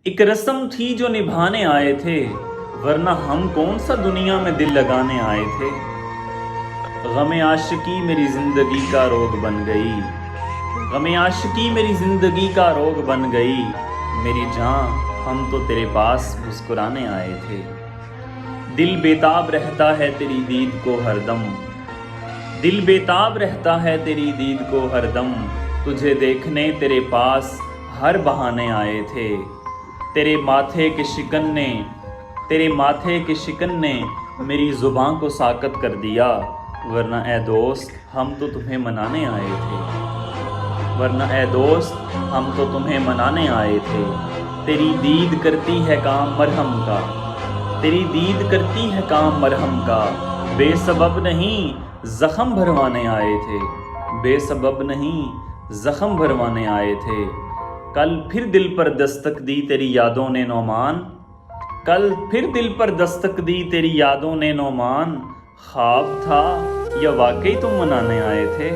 ایک رسم تھی جو نبھانے آئے تھے، ورنہ ہم کون سا دنیا میں دل لگانے آئے تھے۔ غم عاشقی میری زندگی کا روگ بن گئی، غم عاشقی میری زندگی کا روگ بن گئی۔ میری جان ہم تو تیرے پاس مسکرانے آئے تھے، دل بےتاب رہتا ہے تیری دید کو ہر دم، دل بےتاب رہتا ہے تیری دید کو ہر دم۔ تجھے دیکھنے تیرے پاس ہر بہانے آئے تھے، تیرے ماتھے کے شکن نے، تیرے ماتھے کے شکن نے میری زباں کو ساکت کر دیا۔ ورنہ اے دوست ہم تو تمہیں منانے آئے تھے، ورنہ اے دوست ہم تو تمہیں منانے آئے تھے۔ تیری دید کرتی ہے کام مرہم کا، تیری دید کرتی ہے کام مرہم کا۔ بے سبب نہیں زخم بھروانے آئے تھے، بے سبب نہیں زخم بھروانے آئے تھے۔ کل پھر دل پر دستک دی تیری یادوں نے نعمان، کل پھر دل پر دستک دی تیری یادوں نے نعمان۔ خواب تھا یا واقعی تم منانے آئے تھے؟